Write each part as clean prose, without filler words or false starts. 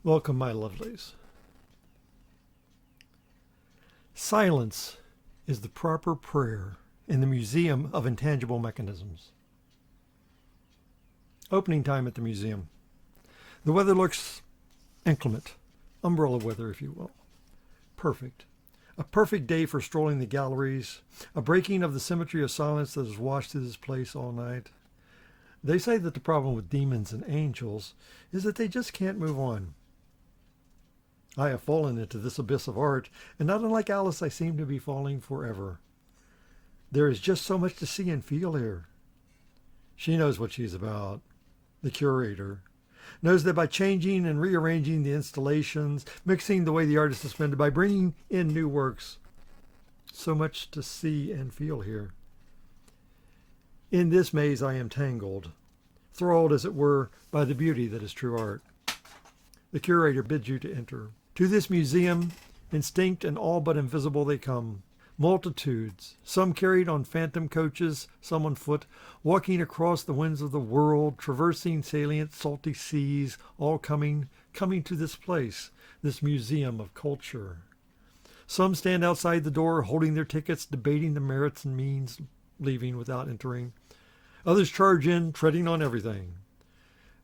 Welcome, my lovelies. Silence is the proper prayer in the Museum of Intangible Mechanisms. Opening time at the museum. The weather looks inclement, umbrella weather, if you will. Perfect. A perfect day for strolling the galleries, a breaking of the symmetry of silence that has washed through this place all night. They say that the problem with demons and angels is that they just can't move on. I have fallen into this abyss of art, and not unlike Alice, I seem to be falling forever. There is just so much to see and feel here. She knows what she's about. The curator knows that by changing and rearranging the installations, mixing the way the artist is spent, by bringing in new works, so much to see and feel here. In this maze I am tangled, thralled as it were by the beauty that is true art. The curator bids you to enter. To this museum, instinct and all but invisible they come. Multitudes, some carried on phantom coaches, some on foot, walking across the winds of the world, traversing salient salty seas, all coming to this place, this museum of culture. Some stand outside the door, holding their tickets, debating the merits and means, leaving without entering. Others charge in, treading on everything.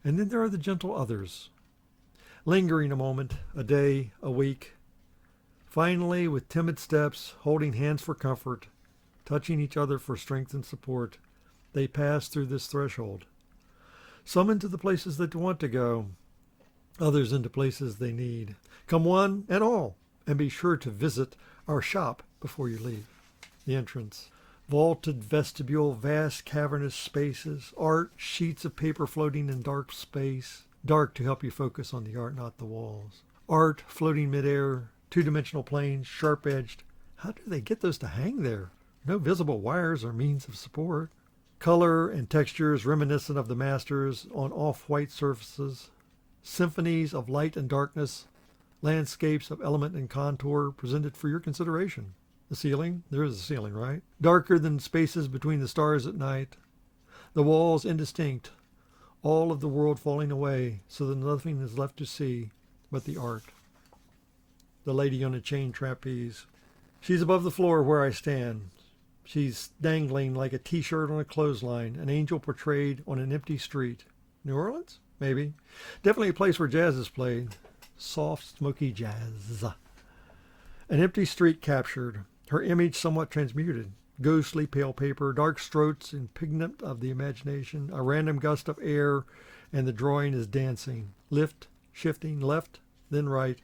And then there are the gentle others, lingering a moment, a day, a week. Finally, with timid steps, holding hands for comfort, touching each other for strength and support, they pass through this threshold. Some into the places they want to go, others into places they need. Come one and all, and be sure to visit our shop before you leave. The entrance. Vaulted vestibule, vast cavernous spaces, art, sheets of paper floating in dark space. Dark to help you focus on the art, not the walls. Art floating midair, two-dimensional planes, sharp-edged. How do they get those to hang there? No visible wires or means of support. Color and textures reminiscent of the masters on off-white surfaces. Symphonies of light and darkness. Landscapes of element and contour presented for your consideration. The ceiling? There is a ceiling, right? Darker than spaces between the stars at night. The walls indistinct. All of the world falling away so that nothing is left to see but the art. The lady on a chain trapeze. She's above the floor where I stand. She's dangling like a t-shirt on a clothesline, an angel portrayed on an empty street. New Orleans? Maybe. Definitely a place where jazz is played. Soft, smoky jazz. An empty street captured. Her image somewhat transmuted. Ghostly pale paper, dark strokes impregnant of the imagination, a random gust of air, and the drawing is dancing. Lift, shifting, left, then right,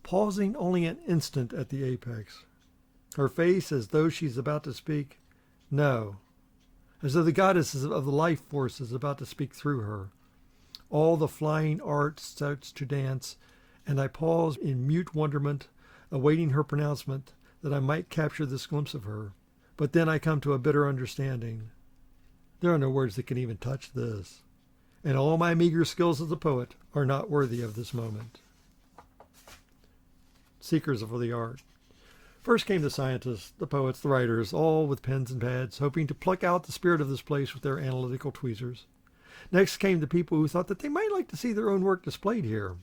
pausing only an instant at the apex. Her face as though she's about to speak. No. As though the goddess of the life force is about to speak through her. All the flying art starts to dance, and I pause in mute wonderment, awaiting her pronouncement, that I might capture this glimpse of her. But then I come to a bitter understanding. There are no words that can even touch this. And all my meager skills as a poet are not worthy of this moment. Seekers of the art. First came the scientists, the poets, the writers, all with pens and pads, hoping to pluck out the spirit of this place with their analytical tweezers. Next came the people who thought that they might like to see their own work displayed here.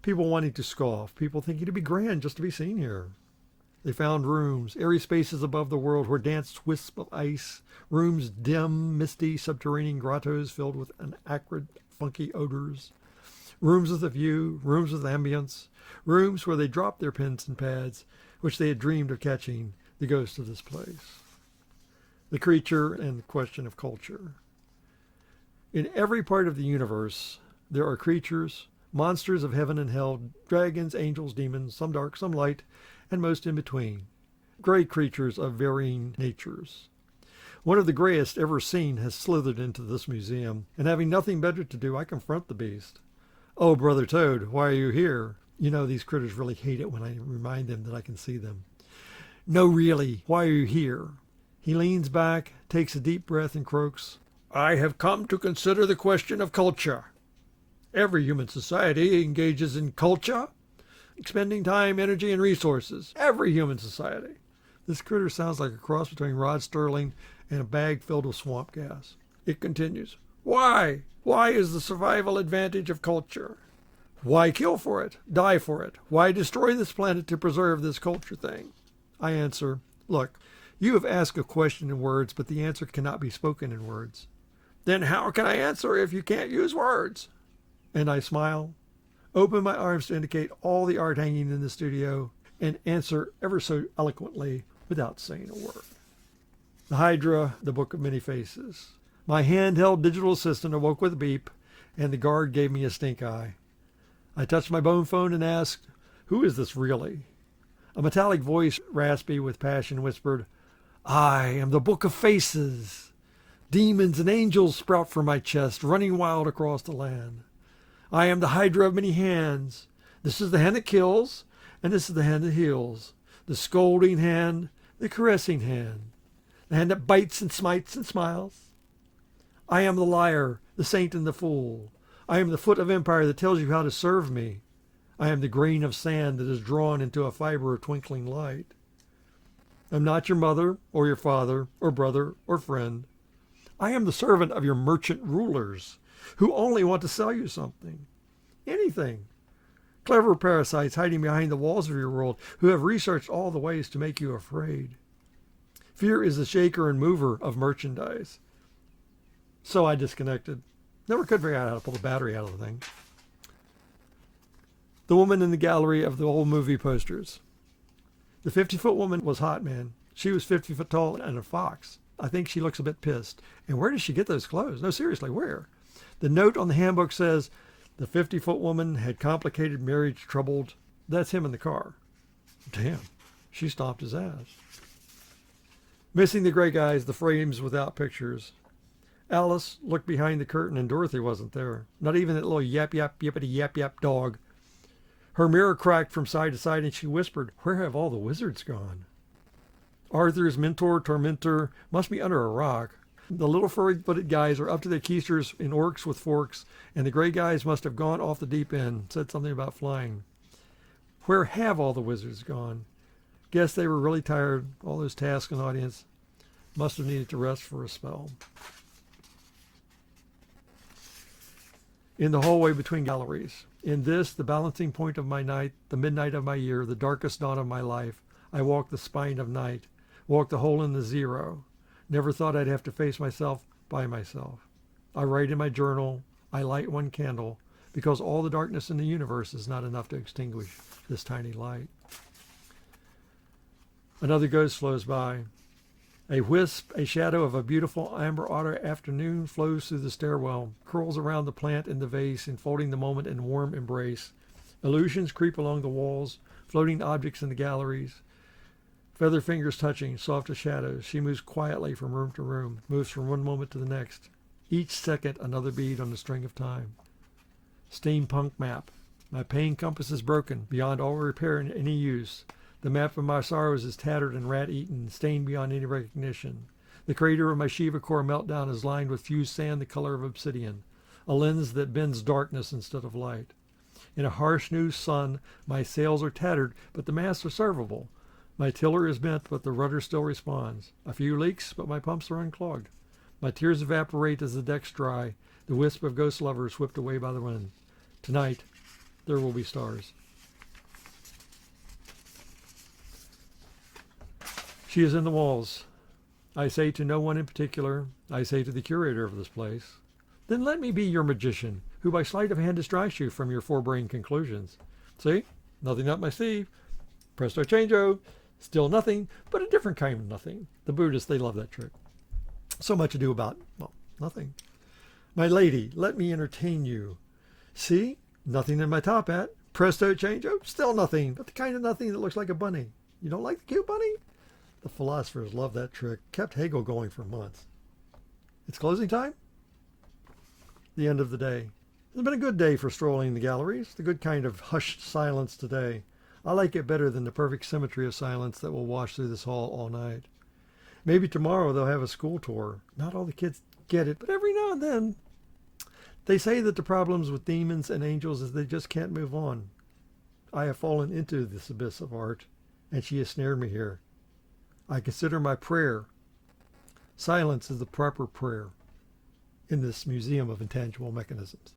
People wanting to scoff, people thinking it'd be grand just to be seen here. They found rooms, airy spaces above the world where danced wisps of ice, rooms dim, misty, subterranean grottos filled with an acrid, funky odors, rooms with a view, rooms with ambience, rooms where they dropped their pens and pads, which they had dreamed of catching the ghost of this place. The creature and the question of culture. In every part of the universe, there are creatures, monsters of heaven and hell, dragons, angels, demons, some dark, some light, and most in between. Gray creatures of varying natures. One of the grayest ever seen has slithered into this museum, and having nothing better to do, I confront the beast. "Oh, Brother Toad, why are you here?" You know these critters really hate it when I remind them that I can see them. "No, really, why are you here?" He leans back, takes a deep breath, and croaks, "I have come to consider the question of culture. Every human society engages in culture, expending time, energy, and resources. Every human society." This critter sounds like a cross between Rod Sterling and a bag filled with swamp gas. It continues, "Why? Why is the survival advantage of culture? Why kill for it? Die for it? Why destroy this planet to preserve this culture thing? I answer, look, you have asked a question in words, but the answer cannot be spoken in words. Then how can I answer if you can't use words? And I smile, open my arms to indicate all the art hanging in the studio, and answer ever so eloquently without saying a word. The Hydra, the Book of Many Faces. My handheld digital assistant awoke with a beep, and the guard gave me a stink eye. I touched my bone phone and asked, who is this really? A metallic voice, raspy with passion, whispered, I am the Book of Faces. Demons and angels sprout from my chest, running wild across the land. I am the Hydra of many hands. This is the hand that kills, and this is the hand that heals. The scolding hand, the caressing hand. The hand that bites and smites and smiles. I am the liar, the saint and the fool. I am the foot of empire that tells you how to serve me. I am the grain of sand that is drawn into a fiber of twinkling light. I'm not your mother or your father or brother or friend. I am the servant of your merchant rulers who only want to sell you something, anything. Clever parasites hiding behind the walls of your world who have researched all the ways to make you afraid. Fear is the shaker and mover of merchandise. So I disconnected. Never could figure out how to pull the battery out of the thing. The woman in the gallery of the old movie posters. The 50-foot woman was hot, man. She was 50 foot tall and a fox. I think she looks a bit pissed. And where does she get those clothes? No, seriously, where? The note on the handbook says, the 50-foot woman had complicated marriage troubled. That's him in the car. Damn, she stomped his ass. Missing the gray guys, the frames without pictures. Alice looked behind the curtain and Dorothy wasn't there. Not even that little yap yap yippity yap yap dog. Her mirror cracked from side to side and she whispered, where have all the wizards gone? Arthur's mentor, tormentor, must be under a rock. The little furry-footed guys are up to their keisters in orcs with forks, and the gray guys must have gone off the deep end, said something about flying. Where have all the wizards gone? Guess they were really tired, all those tasks and audience. Must have needed to rest for a spell. In the hallway between galleries. In this, the balancing point of my night, the midnight of my year, the darkest dawn of my life, I walk the spine of night, walk the hole in the zero. Never thought I'd have to face myself by myself. I write in my journal, I light one candle, because all the darkness in the universe is not enough to extinguish this tiny light. Another ghost flows by. A wisp, a shadow of a beautiful amber otter afternoon flows through the stairwell, curls around the plant in the vase, enfolding the moment in warm embrace. Illusions creep along the walls, floating objects in the galleries. Feather fingers touching, soft as shadows. She moves quietly from room to room, moves from one moment to the next. Each second another bead on the string of time. Steampunk map. My pain compass is broken, beyond all repair and any use. The map of my sorrows is tattered and rat-eaten, stained beyond any recognition. The crater of my Shiva core meltdown is lined with fused sand the color of obsidian, a lens that bends darkness instead of light. In a harsh new sun, my sails are tattered, but the masts are servable. My tiller is bent, but the rudder still responds. A few leaks, but my pumps are unclogged. My tears evaporate as the decks dry, the wisp of ghost lovers whipped away by the wind. Tonight, there will be stars. She is in the walls. I say to no one in particular, I say to the curator of this place, then let me be your magician, who by sleight of hand distracts you from your forebrain conclusions. See? Nothing up my sleeve. Presto changeo. Still nothing, but a different kind of nothing. The Buddhists, they love that trick. So much ado about, well, nothing. My lady, let me entertain you. See? Nothing in my top hat. Presto changeo. Still nothing, but the kind of nothing that looks like a bunny. You don't like the cute bunny? The philosophers love that trick. Kept Hegel going for months. It's closing time? The end of the day. It's been a good day for strolling the galleries. The good kind of hushed silence today. I like it better than the perfect symmetry of silence that will wash through this hall all night. Maybe tomorrow they'll have a school tour. Not all the kids get it, but every now and then. They say that the problems with demons and angels is they just can't move on. I have fallen into this abyss of art, and she has snared me here. I consider my prayer. Silence is the proper prayer in this Museum of Intangible Mechanisms.